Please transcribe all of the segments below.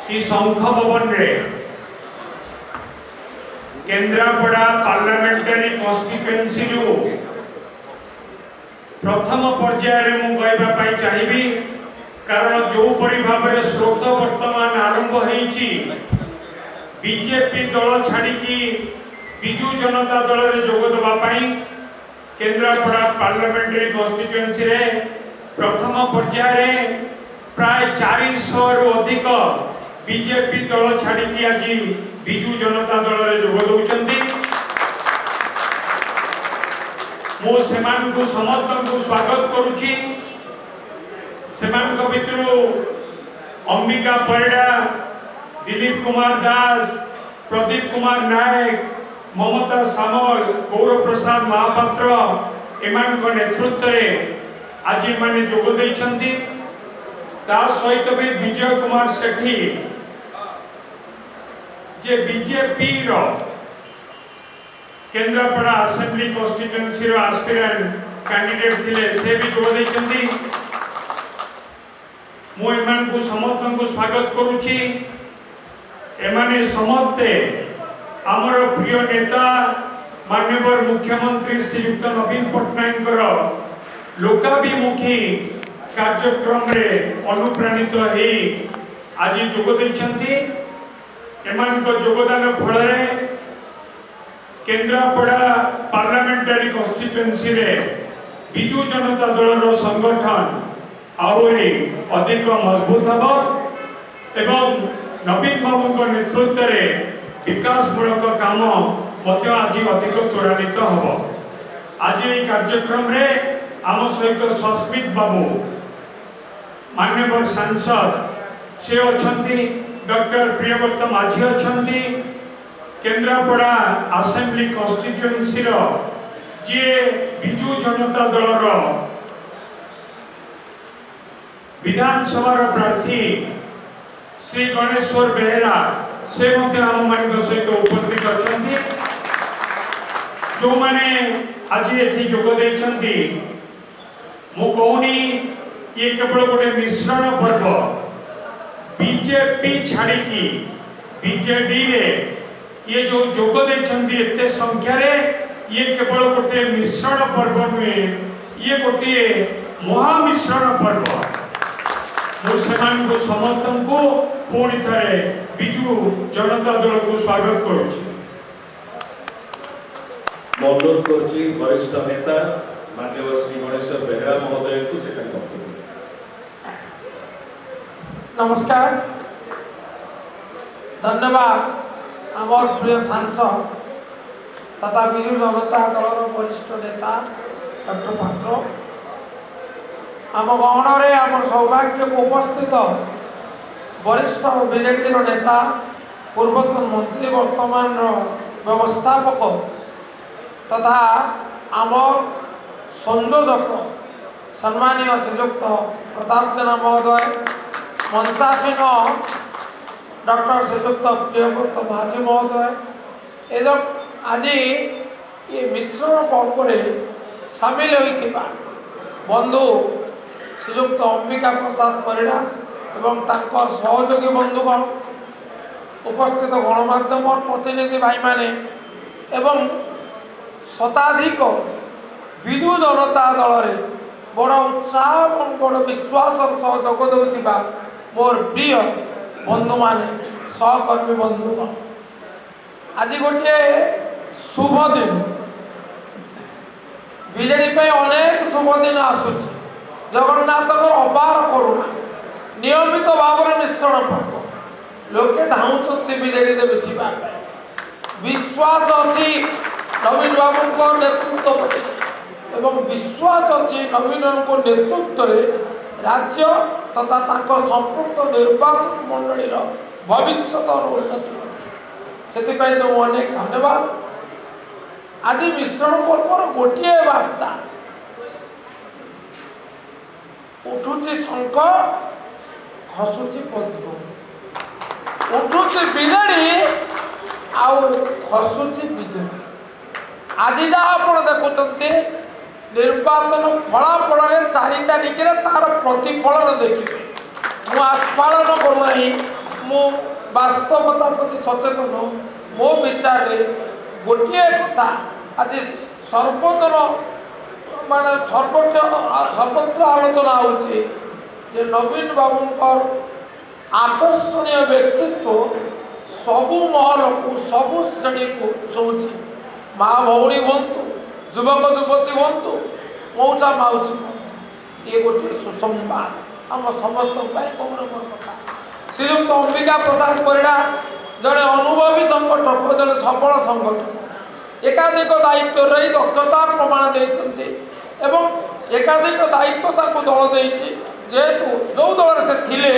कि शंख भवन रे केन्द्रापड़ा पार्लियामेंटारी कन्स्टिट्यूएंसी रु प्रथम पर्यायर मु कहबा चाहिए कारण जो परि भाव में स्रोत वर्तमान आरंभ होईची बीजेपी दल छाड़ी बिजू जनता दल रे जोग देबा पई केन्द्रापड़ा पार्लियामेंटारी कन्स्टिट्यूएंसी रे प्रथम पर्यायर प्राय 400 रु अधिक बीजेपी दल छाड़ी आज बिजू जनता दल रे जोग दउचंती। मो सेमान को समस्त को स्वागत करूची। सेमान को भितरु अंबिका परिडा, दिलीप कुमार दास, प्रदीप कुमार नायक, ममता सामल, गौरव प्रसाद महापात्र एमान को नेतृत्व रे आज माने जोग दैछंती। ता सहित भी विजय कुमार सेठी जे बीजेपी रो केन्द्रापड़ा असेंबली कन्स्टिट्यूएंसी रो एस्पिरेंट कैंडिडेट थिले से भी जोग दैछंती। मु एमान को समस्त को स्वागत करूची। एमाने समस्ते आमर प्रिय नेता माननीय मुख्यमंत्री श्रीयुक्त नवीन पट्टनायक लोकाभिमुखी कार्यक्रम रे अनुप्राणित हे आज जोग दैछंती। एमान को योगदान फल रे केन्द्रापड़ा पार्लियामेंटारी कन्स्टिट्यूएंसी रे बिजू जनता दल रो संगठन आहुरी अधिक मजबूत हबो एवं नवीन बाबू को नेतृत्व रे विकासमूलक काम मध्य आज अधिक त्वरान्वित हबो। आज ये कार्यक्रम रे आम सहित सस्मित बाबू माननीय सांसद से अछंती, डॉक्टर प्रियव्रत माझी अछंती, केन्द्रापड़ा असेंबली कन्स्टिट्यूएंसी रो जे बिजू जनता दल रो विधानसभा प्रार्थी श्री गणेश्वर बेहेरा से आम मान सहित उपस्थित अछंती। जो माने आज एठी जोग दैछंती मु कहूनी ये केवल गोटे मिश्रण पर्व बीजेपी छाड़ी की बीजेडी रे ये जो जोग दैछंती एते संख्या रे ये केवल गोटे मिश्रण पर्व नुहे, ये गोटे महामिश्रण पर्व। मुसलमान को समस्त को पुणी थे बिजू जनता दल को स्वागत करुच्ची। अनुरोध करुच्ची वरिष्ठ नेता माननीय श्री गणेश्वर बेहेरा महोदय को से नमस्कार, धन्यवाद। आमर प्रिय सांसद तथा बिजू जनता दल वरिष्ठ नेता डॉक्टर पात्र आम गहन रे आम सौभाग्य को उपस्थित वरिष्ठ बीजेपी नेता पूर्वतन मंत्री वर्तमान व्यवस्थापक तथा आम संयोजक सम्मानीय श्रीयुक्त प्रताप जेना महोदय, मंचासीन डॉक्टर श्रीयुक्त प्रियव्रत माझी महोदय एवं आज ये मिश्रण पर्व सामिल होइतिबा बंधु श्रीयुक्त अंबिका प्रसाद परिडा एवं तांकर सहयोगी बंधुगण, उपस्थित गणमाध्यम प्रतिनिधि भाई माने एवं शताधिक बिजू जनता दल रे बड़ उत्साह और बड़ विश्वास सह जोग देउतिबा मोर प्रिय बंधु माने सहकर्मी बंधुगण, आज गोटे शुभ दिन बीजेडी पे अनेक शुभ दिन आसुची। जगन्नाथ अपार करुणा नियमित भाव में मिश्रण पर्व लोके धाउंती बीजेडी में मिशिबा विश्वास अच्छी नवीन बाबू नेतृत्व एवं विश्वास अच्छी नवीन बाबू नेतृत्व राज्य तथा संपुक्त निर्वाचन मंडली भविष्य उन्नति से तो अनेक धन्यवाद। आज मिश्रण पर्वर गोटे वार्ता उठुची शंख खसुची पद्म, उठुची बिजेडी आउ खसुची बिजेडी। आज जहाँ आप देखुंत निर्वाचन फलाफल 4 तारिख तार प्रतिफलन देखिए। मुझे आस्फालन करूना मु वास्तवता प्रति सचेतन मो विचार रे गोटे कथा आज सर्वदल माने सर्वत्र आलोचना होची जे नवीन बाबूंकर आकर्षणीय व्यक्तित्व सबु महल को सबु श्रेणी को छुची माँ भौणी हूँ युवक युवती हूँ मौसा माउसी ये गोटे सुसंवाद आम समस्त गौरव कथा श्रीयुक्त अंबिका प्रसाद परिड़ा जड़े अनुभवी संगठक जड़े सफल संगठक एकाधिक दायित्व रही दक्षता प्रमाण देते एवं एकाधिक दायित्व दल देती जेहेतु जो दल से थिले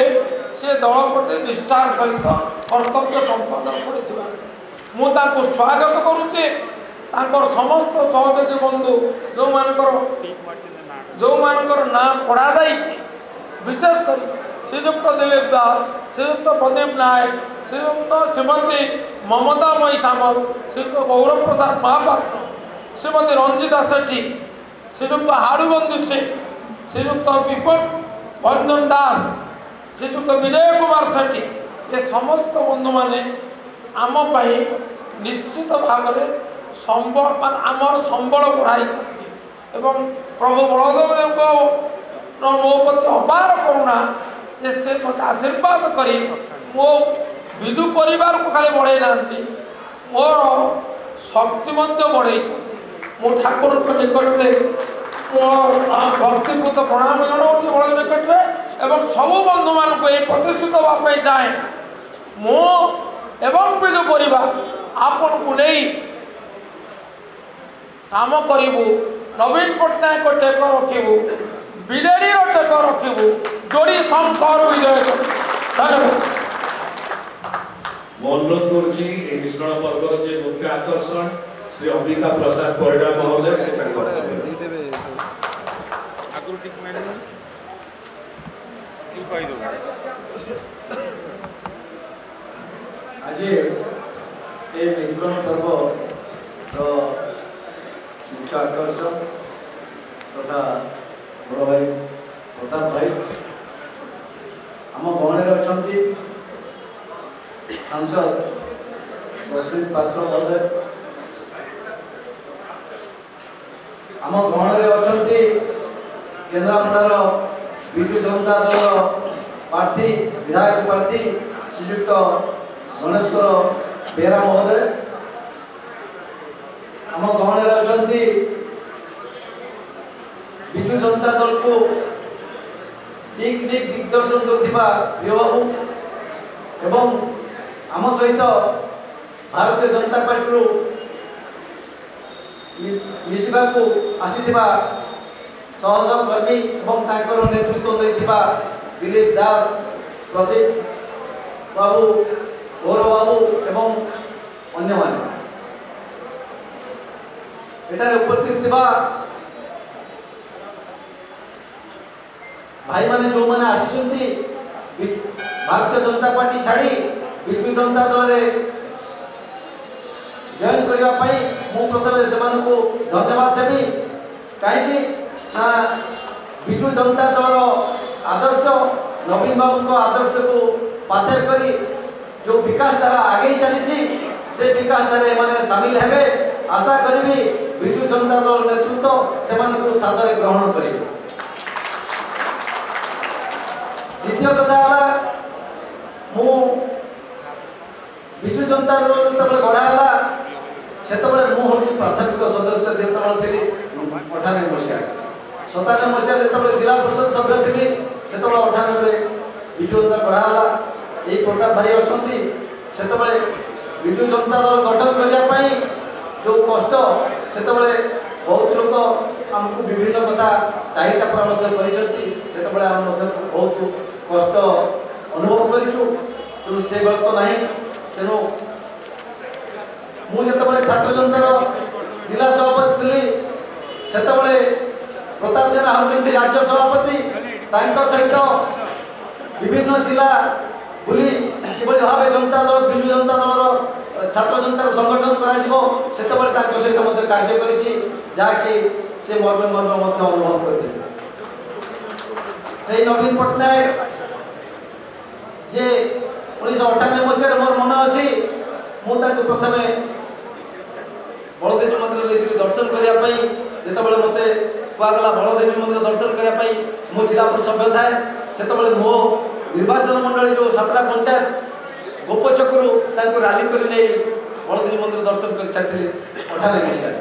से दल प्रति निष्ठार सहित कर्तव्य संपादन कर स्वागत करुचे समस्त सहयोगी बंधु जो मानकर ना पढ़ा जाइए विशेषकर श्रीयुक्त दिलीप दास श्रीयुक्त प्रदीप नायक श्रीयुक्त श्रीमती ममता मई सामल श्रीयुक्त गौरव प्रसाद महापात्र श्रीमती रंजिता सेठी श्रीयुक्त हाड़ूबंधु सिंह श्रीयुक्त विपन भंजन दास श्रीयुक्त विजय कुमार सेठी ये समस्त बंधु मैंने आम निश्चित भाव में संबल आमर संबल बढ़ाई एवं प्रभु बलदेव मो प्रति अपार करुणा से मत आशीर्वाद करी मो विजु परिवार को खाली बढ़े ना मोर शक्ति बढ़े मो ठाकुर निकट में मो भक्तिपूत प्रणाम जनाऊँ बड़ निकट में एवं सबू बंधु मान को प्रतिष्ठित हाँपाई चाहे मो एवं विजु परिवार आपन को नहीं काम करूँ नवीन पट्टनायक टेक रखू विजेडी टेक रखू जोड़ी संकर विजय धन्यवाद। अनुरोध करुच्ची मिश्रण पर्वर जे मुख्य आकर्षण श्री अंबिका प्रसाद परिड़ा महोदय से आज ये मिश्रण पर्व तो मुख्य आकर्षण तथा बड़ भाई प्रताप भाई आम गहणे अच्छा सांसद सस्मित पात्र महोदय आम गहणे अच्छा केन्द्रापड़ार विजु जनता दल प्रार्थी विधायक प्रार्थी श्रीयुक्त गणेश्वर बेहरा महोदय आम गहणे अच्छा विजु जनता दल को दिग दिग्दर्शन करथिबा प्रिय बाबू एवं आम सहित भारतीय जनता पार्टी मिसिबा को आसीथिबा सहकर्मी एवं तांकर नेतृत्व देथिबा दिलीप दास प्रदीप बाबू गौरव बाबू एवं अन्य माने एटारे उपस्थित थिबा भाई माने जो माने आसीचंती भारतीय जनता पार्टी छाड़ी विजु जनता दल जॉइन करबा पई मु प्रथमे से को धन्यवाद देबी काहे ना विजु जनता दल आदर्श नवीन बाबू को आदर्श को पाथर करी जो विकास धारा आगे चली से विकास धारा माने शामिल हेबे आशा करबी विजु जनता दल नेतृत्व से को सादर ग्रहण करिबे। द्वितीय कथा मु विजु जनता दल जब गढ़ा से मुझे प्राथमिक सदस्य थी 98 मसीहा 97 मसीहा जो जिला परिषद सभ्य थी से 98 विजु जनता गढ़ा ये प्रताप भाई अच्छा से विजु जनता दल गठन करने जो कष्ट से बहुत लोग आमको विभिन्न कथा टाइटा पर बहुत कष्ट अनुभव करूँ से बेल तो ना तेणु मुझे छात्र जनतार जिला सभापति थी से प्रताप जेना होती राज्य सभापति सहित विभिन्न जिला बुली किभली भाव जनता दल विजु जनता दल छात्र जनतार संगठन कर सहित कार्य करी जहाँकि से मर्म अनुभव करते नवीन पट्टनायक जे 1998 मसीह मोर मन अच्छी मुझे प्रथम बलदेवी मंदिर नहीं दर्शन करने जिते मत कहला बलदेवी मंदिर दर्शन करने मो जिला पर सभ्य थाए से मो निर्वाचन मंडली जो 7टा पंचायत गोपचक्रु राली कर बलदेवी मंदिर दर्शन कर छाड़ी 98 मसीह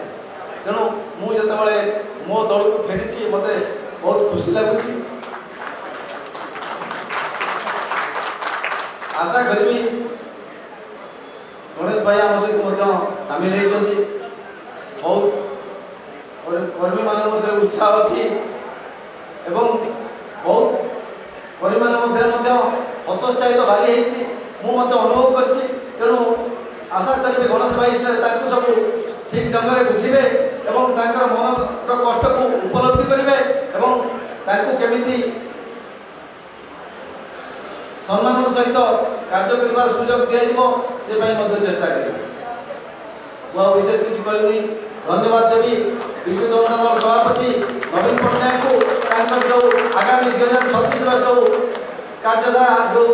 तेणु मुझे मो दल को फेरी मत बहुत खुशी लगुच आशा करी गणेश भाई आम सहित सामिल होती बहुत कर्मी मान उत्साह अच्छी एवं बहुत कर्मी मान हतोत्साहित भारी होती अनुभव कर तेणु आशा करी गणेश भाई सब ठीक ढंग से बुझे और मन कष्ट को उपलब्धि करेंगे केमी सम्मान सहित कार्य कर सुजोग दिज्व से चेष्टा करेंगे विशेष किसी कहनी धन्यवाद देवी विजु जनता दल सभापति नवीन पट्टनायक को जो आगामी 2036 जो कार्यधारा जो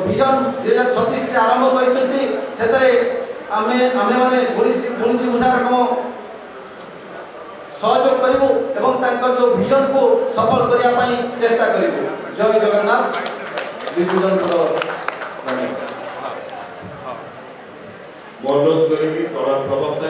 विजन 2036 आरंभ कर सहयोग करूँ जो विजन को सफल करने चेष्टा करूँ। जय जगन्नाथ। विजु जनता दल अनुरोध करी प्रवक्ता